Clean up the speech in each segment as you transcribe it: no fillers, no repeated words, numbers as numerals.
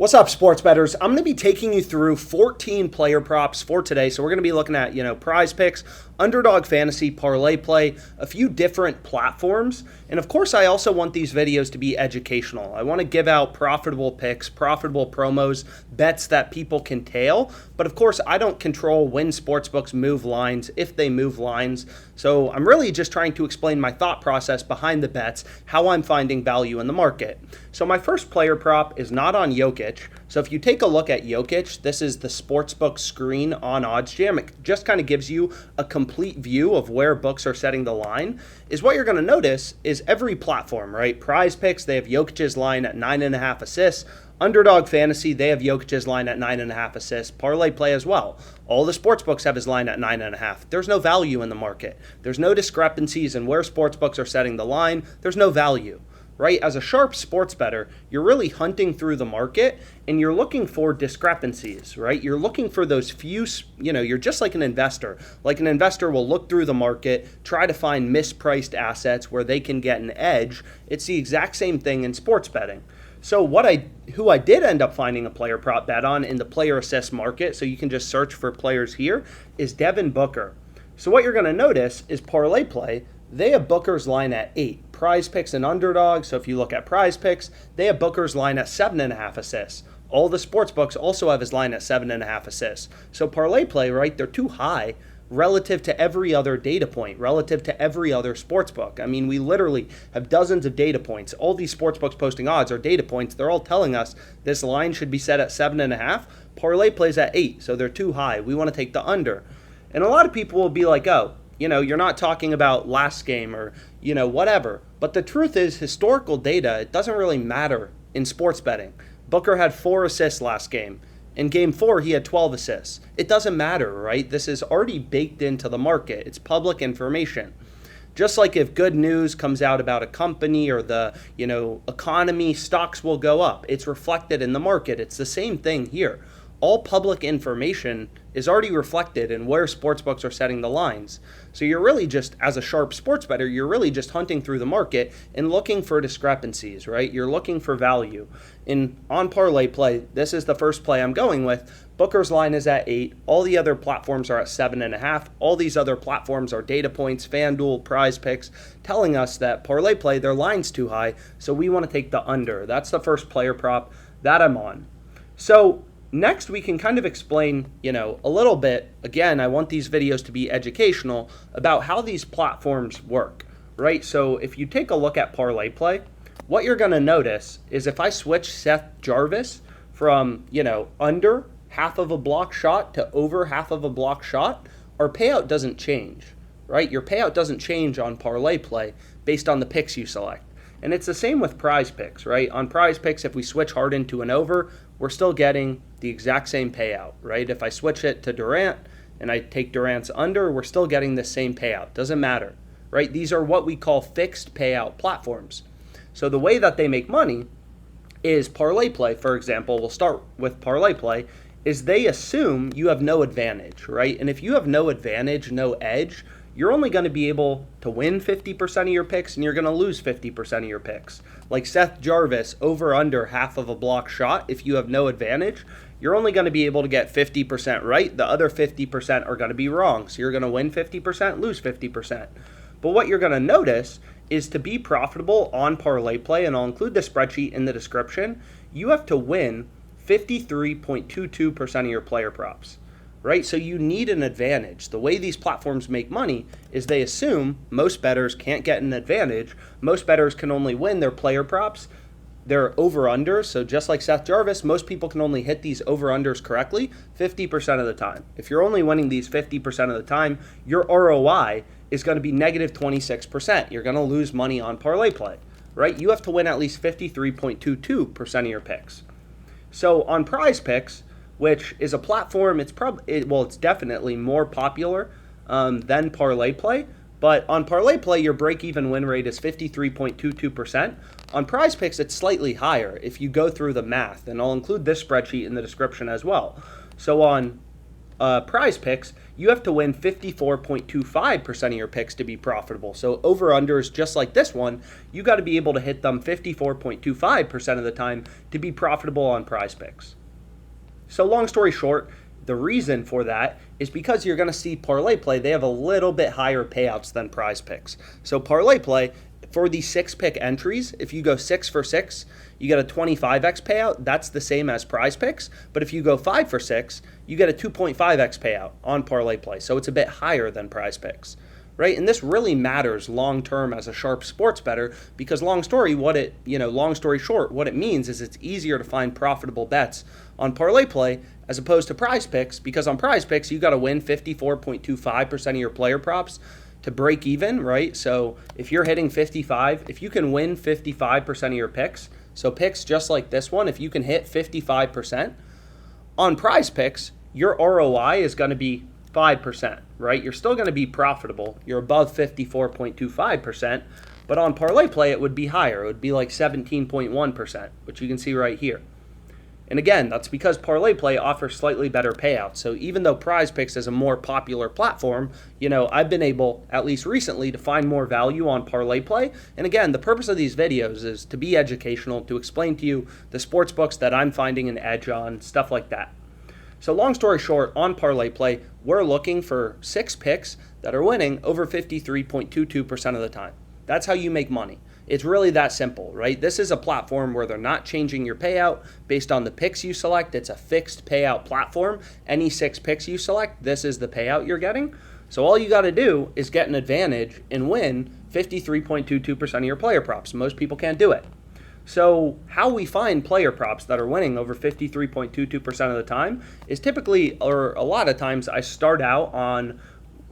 What's up, sports bettors? I'm going to be taking you through 14 player props for today. So we're going to be looking at, PrizePicks, Underdog Fantasy, ParlayPlay, a few different platforms. And of course, I also want these videos to be educational. I want to give out profitable picks, profitable promos, bets that people can tail. But of course, I don't control when sportsbooks move lines, if they move lines. So I'm really just trying to explain my thought process behind the bets, how I'm finding value in the market. So my first player prop is not on Jokic. So if you take a look at Jokic, this is the sportsbook screen on OddsJam. It just kind of gives you a complete view of where books are setting the line. Is what you're going to notice is every platform, right? PrizePicks, they have Jokic's line at 9.5 assists. Underdog Fantasy, they have Jokic's line at 9.5 assists. ParlayPlay as well. All the sportsbooks have his line at 9.5. There's no value in the market. There's no discrepancies in where sportsbooks are setting the line. There's no value. Right? As a sharp sports bettor, you're really hunting through the market and you're looking for discrepancies, right? You're looking for those few, you're just like an investor. Like an investor will look through the market, try to find mispriced assets where they can get an edge. It's the exact same thing in sports betting. So who I did end up finding a player prop bet on in the player assist market, so you can just search for players here, is Devin Booker. So what you're going to notice is ParlayPlay, they have Booker's line at 8. PrizePicks and Underdog, so if you look at PrizePicks, they have Booker's line at 7.5 assists. All the sports books also have his line at 7.5 assists. So ParlayPlay, right, they're too high relative to every other data point, relative to every other sports book. I mean, we literally have dozens of data points. All these sports books posting odds are data points. They're all telling us this line should be set at 7.5. ParlayPlay's at 8, so they're too high. We want to take the under. And a lot of people will be like, oh, you're not talking about last game or, whatever. But the truth is, historical data, it doesn't really matter in sports betting. Booker had 4 assists last game. In game 4, he had 12 assists. It doesn't matter, right? This is already baked into the market. It's public information. Just like if good news comes out about a company or the, economy, stocks will go up. It's reflected in the market. It's the same thing here. All public information is already reflected in where sportsbooks are setting the lines. So you're really just, as a sharp sports bettor, you're really just hunting through the market and looking for discrepancies, right? You're looking for value. On ParlayPlay, this is the first play I'm going with. Booker's line is at 8. All the other platforms are at 7.5. All these other platforms are data points, FanDuel, PrizePicks, telling us that ParlayPlay, their line's too high, so we want to take the under. That's the first player prop that I'm on. So next, we can kind of explain, a little bit, again, I want these videos to be educational about how these platforms work, right? So if you take a look at ParlayPlay, what you're going to notice is if I switch Seth Jarvis from, under half of a block shot to over half of a block shot, our payout doesn't change, right? Your payout doesn't change on ParlayPlay based on the picks you select. And it's the same with PrizePicks, right? On PrizePicks, if we switch Harden to an over, we're still getting the exact same payout, right? If I switch it to Durant and I take Durant's under, we're still getting the same payout. Doesn't matter, right? These are what we call fixed payout platforms. So the way that they make money is ParlayPlay, for example, we'll start with ParlayPlay, is they assume you have no advantage, right? And if you have no advantage, no edge, you're only going to be able to win 50% of your picks and you're going to lose 50% of your picks. Like Seth Jarvis, over under half of a block shot, if you have no advantage, you're only going to be able to get 50% right. The other 50% are going to be wrong. So you're going to win 50%, lose 50%. But what you're going to notice is to be profitable on ParlayPlay, and I'll include the spreadsheet in the description, you have to win 53.22% of your player props. Right? So you need an advantage. The way these platforms make money is they assume most bettors can't get an advantage. Most bettors can only win their player props. They're over-unders. So just like Seth Jarvis, most people can only hit these over-unders correctly 50% of the time. If you're only winning these 50% of the time, your ROI is going to be negative 26%. You're going to lose money on ParlayPlay, right? You have to win at least 53.22% of your picks. So on PrizePicks, which is a platform, it's definitely more popular than ParlayPlay. But on ParlayPlay, your break-even win rate is 53.22%. On PrizePicks, it's slightly higher if you go through the math, and I'll include this spreadsheet in the description as well. So on PrizePicks, you have to win 54.25% of your picks to be profitable. So over-unders just like this one, you got to be able to hit them 54.25% of the time to be profitable on PrizePicks. So long story short, the reason for that is because you're going to see ParlayPlay, they have a little bit higher payouts than PrizePicks. So ParlayPlay, for the 6-pick entries, if you go 6 for 6, you get a 25x payout. That's the same as PrizePicks. But if you go 5 for 6, you get a 2.5x payout on ParlayPlay. So it's a bit higher than PrizePicks, right? And this really matters long term as a sharp sports bettor, because long story short, what it means is it's easier to find profitable bets on ParlayPlay as opposed to PrizePicks, because on PrizePicks you got to win 54.25% of your player props to break even, right? So if you're hitting 55, if you can win 55% of your picks, so picks just like this one, if you can hit 55%, on PrizePicks, your ROI is going to be 5%, right? You're still going to be profitable. You're above 54.25%, but on ParlayPlay, it would be higher. It would be like 17.1%, which you can see right here. And again, that's because ParlayPlay offers slightly better payouts. So even though PrizePicks is a more popular platform, I've been able, at least recently, to find more value on ParlayPlay. And again, the purpose of these videos is to be educational, to explain to you the sports books that I'm finding an edge on, stuff like that. So long story short, on ParlayPlay, we're looking for 6 picks that are winning over 53.22% of the time. That's how you make money. It's really that simple, right? This is a platform where they're not changing your payout based on the picks you select. It's a fixed payout platform. Any 6 picks you select, this is the payout you're getting. So all you got to do is get an advantage and win 53.22% of your player props. Most people can't do it. So how we find player props that are winning over 53.22% of the time is typically, or a lot of times, I start out on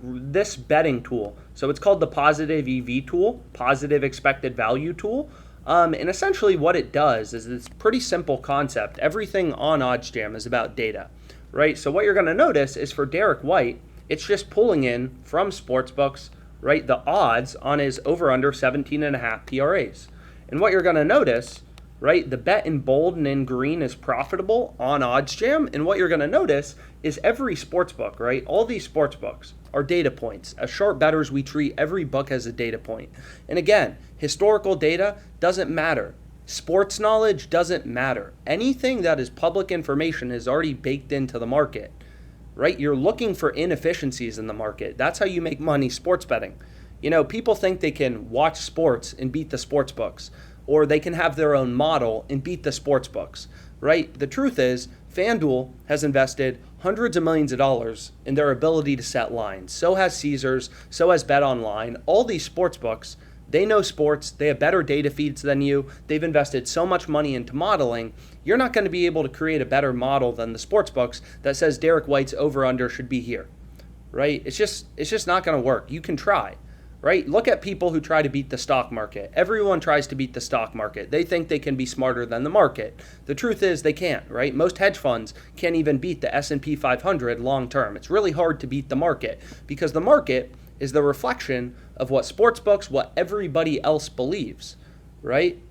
this betting tool. So it's called the positive EV tool, positive expected value tool. And essentially what it does is it's a pretty simple concept. Everything on OddsJam is about data, right? So what you're going to notice is for Derek White, it's just pulling in from sportsbooks, right, the odds on his over-under 17.5 PRAs. And what you're going to notice, right, the bet in bold and in green is profitable on OddsJam. And what you're going to notice is every sportsbook, right, all these sportsbooks are data points. As sharp bettors, we treat every book as a data point. And again, historical data doesn't matter. Sports knowledge doesn't matter. Anything that is public information is already baked into the market, right? You're looking for inefficiencies in the market. That's how you make money sports betting. People think they can watch sports and beat the sports books, or they can have their own model and beat the sports books, right? The truth is, FanDuel has invested hundreds of millions of dollars in their ability to set lines. So has Caesars, so has BetOnline. All these sports books, they know sports, they have better data feeds than you, they've invested so much money into modeling, you're not going to be able to create a better model than the sports books that says Derek White's over-under should be here, right? It's just not going to work. You can try. Right? Look at people who try to beat the stock market. Everyone tries to beat the stock market. They think they can be smarter than the market. The truth is they can't, right? Most hedge funds can't even beat the S&P 500 long term. It's really hard to beat the market because the market is the reflection of what sportsbooks, what everybody else believes, right?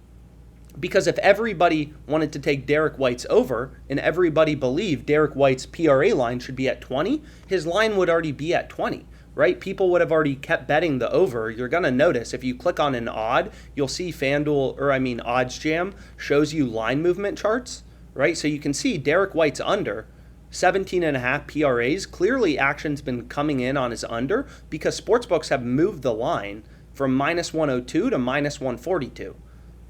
Because if everybody wanted to take Derek White's over and everybody believed Derek White's PRA line should be at 20, his line would already be at 20. Right? People would have already kept betting the over. You're going to notice if you click on an odd, you'll see OddsJam shows you line movement charts, right? So you can see Derek White's under 17.5 PRAs. Clearly action's been coming in on his under because sportsbooks have moved the line from minus 102 to minus 142,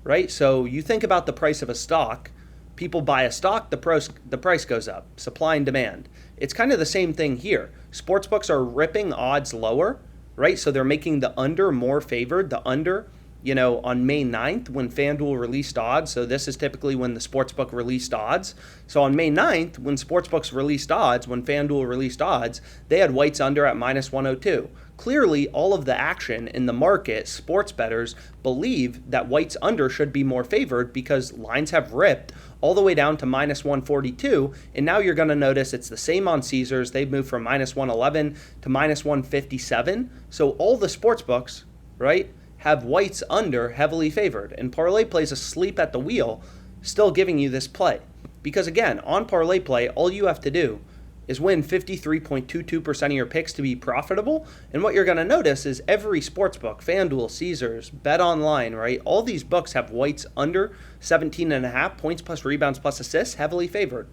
right? So you think about the price of a stock. People buy a stock, the price goes up, supply and demand. It's kind of the same thing here. Sportsbooks are ripping odds lower, right? So they're making the under more favored. The under, on May 9th when FanDuel released odds, so this is typically when the sportsbook released odds. So on May 9th, when sportsbooks released odds, when FanDuel released odds, they had White's under at minus 102. Clearly, all of the action in the market, sports bettors believe that White's under should be more favored because lines have ripped all the way down to minus 142. And now you're going to notice it's the same on Caesars. They've moved from minus 111 to minus 157. So all the sports books, right, have White's under heavily favored. And ParlayPlay's asleep at the wheel, still giving you this play. Because again, on ParlayPlay, all you have to do is win 53.22% of your picks to be profitable. And what you're going to notice is every sportsbook, FanDuel, Caesars, BetOnline, right? All these books have Whites under 17.5 points plus rebounds plus assists, heavily favored.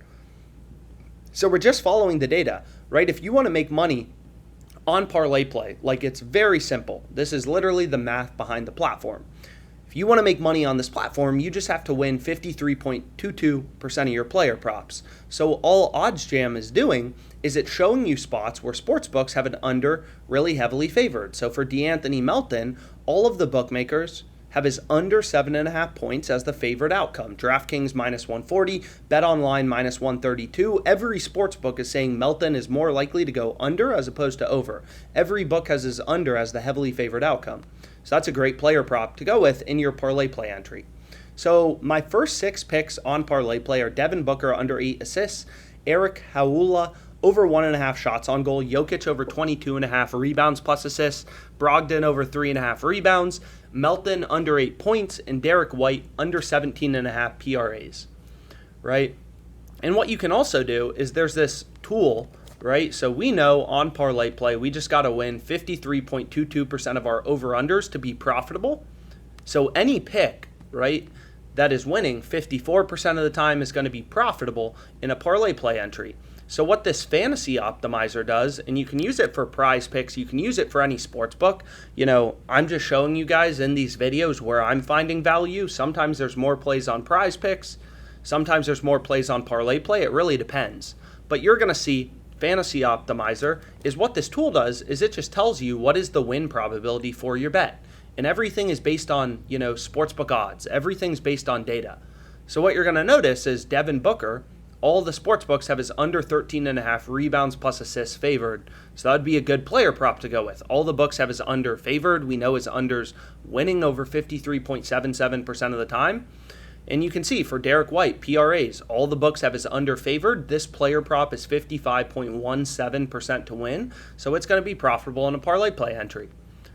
So we're just following the data, right? If you want to make money on ParlayPlay, like, it's very simple. This is literally the math behind the platform. If you want to make money on this platform, you just have to win 53.22% of your player props. So all OddsJam is doing is it's showing you spots where sportsbooks have an under really heavily favored. So for DeAnthony Melton, all of the bookmakers have his under 7.5 points as the favored outcome. DraftKings minus 140, BetOnline minus 132. Every sportsbook is saying Melton is more likely to go under as opposed to over. Every book has his under as the heavily favored outcome. So that's a great player prop to go with in your ParlayPlay entry. So my first 6 picks on ParlayPlay are Devin Booker under 8 assists, Eric Haula over 1.5 shots on goal, Jokic over 22.5 rebounds plus assists, Brogdon over 3.5 rebounds, Melton under 8 points, and Derek White under 17.5 PRAs, right? And what you can also do is there's this tool, right? So we know on ParlayPlay, we just got to win 53.22% of our over-unders to be profitable. So any pick, right, that is winning 54% of the time is going to be profitable in a ParlayPlay entry. So what this fantasy optimizer does, and you can use it for PrizePicks, you can use it for any sports book. You know, I'm just showing you guys in these videos where I'm finding value. Sometimes there's more plays on PrizePicks. Sometimes there's more plays on ParlayPlay. It really depends. But you're going to see Fantasy Optimizer is what this tool does is it just tells you what is the win probability for your bet. And everything is based on, you know, sportsbook odds. Everything's based on data. So what you're going to notice is Devin Booker, all the sportsbooks have his under 13.5 rebounds plus assists favored. So that would be a good player prop to go with. All the books have his under favored. We know his under's winning over 53.77% of the time. And you can see for Derek White, PRAs, all the books have his under favored. This player prop is 55.17% to win. So it's going to be profitable in a ParlayPlay entry.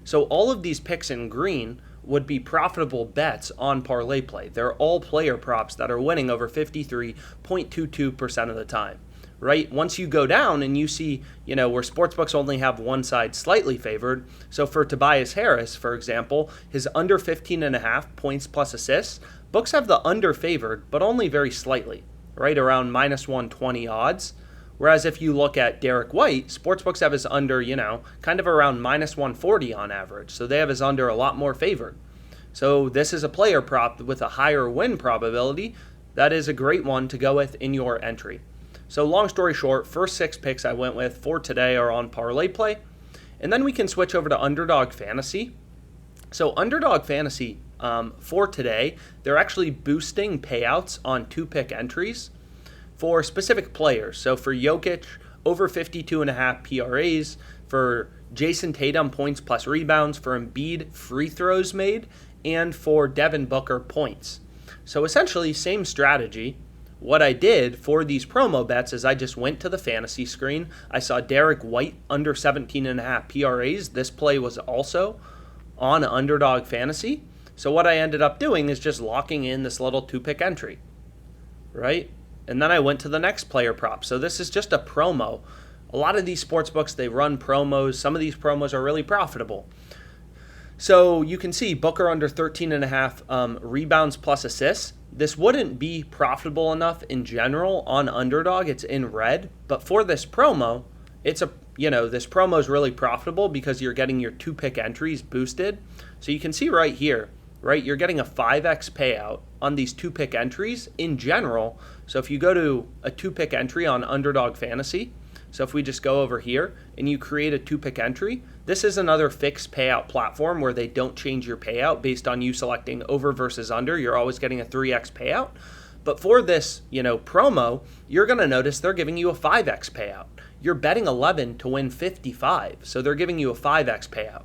So all of these picks in green would be profitable bets on ParlayPlay. They're all player props that are winning over 53.22% of the time, right? Once you go down and you see, you know, where sportsbooks only have one side slightly favored. So for Tobias Harris, for example, his under 15.5 points plus assists, books have the under favored, but only very slightly, right? Around minus 120 odds. Whereas if you look at Derek White, sportsbooks have his under, you know, kind of around minus 140 on average. So they have his under a lot more favored. So this is a player prop with a higher win probability. That is a great one to go with in your entry. So long story short, first 6 picks I went with for today are on ParlayPlay. And then we can switch over to Underdog Fantasy. So Underdog Fantasy, for today, they're actually boosting payouts on 2-pick entries for specific players. So for Jokic, over 52.5 PRAs. For Jason Tatum, points plus rebounds. For Embiid, free throws made. And for Devin Booker, points. So essentially, same strategy. What I did for these promo bets is I just went to the fantasy screen. I saw Derek White under 17.5 PRAs. This play was also on Underdog Fantasy. So what I ended up doing is just locking in this little 2-pick entry, right? And then I went to the next player prop. So this is just a promo. A lot of these sports books, they run promos. Some of these promos are really profitable. So you can see Booker under 13.5 rebounds plus assists. This wouldn't be profitable enough in general on Underdog. It's in red. But for this promo, it's a, you know, this promo is really profitable because you're getting your 2-pick entries boosted. So you can see right here, right, you're getting a 5x payout on these 2-pick entries in general. So if you go to a 2-pick entry on Underdog Fantasy, so if we just go over here and you create a 2-pick entry, this is another fixed payout platform where they don't change your payout based on you selecting over versus under. You're always getting a 3x payout. But for this, you know, promo, you're going to notice they're giving you a 5x payout. You're betting 11 to win 55, so they're giving you a 5x payout.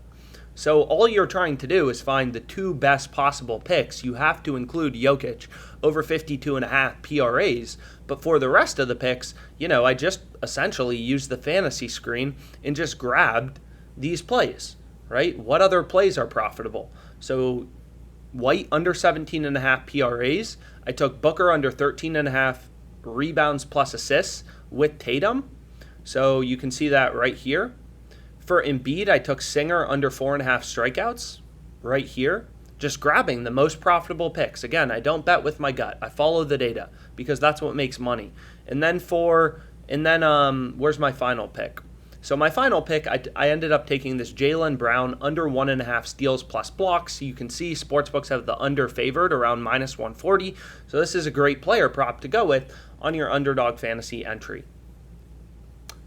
So all you're trying to do is find the 2 best possible picks. You have to include Jokic over 52.5 PRAs. But for the rest of the picks, you know, I just essentially used the fantasy screen and just grabbed these plays, right? What other plays are profitable? So White under 17.5 PRAs. I took Booker under 13.5 rebounds plus assists with Tatum. So you can see that right here. For Embiid, I took Singer under 4.5 strikeouts right here, just grabbing the most profitable picks. Again, I don't bet with my gut. I follow the data because that's what makes money. And then where's my final pick? So my final pick, I ended up taking this Jaylen Brown under 1.5 steals plus blocks. You can see sportsbooks have the under favored around minus 140. So this is a great player prop to go with on your Underdog fantasy entry.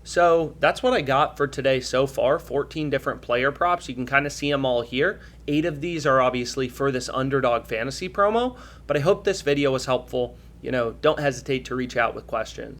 So that's what I got for today so far, 14 different player props. You can kind of see them all here. 8 of these are obviously for this Underdog fantasy promo, but I hope this video was helpful. Don't hesitate to reach out with questions.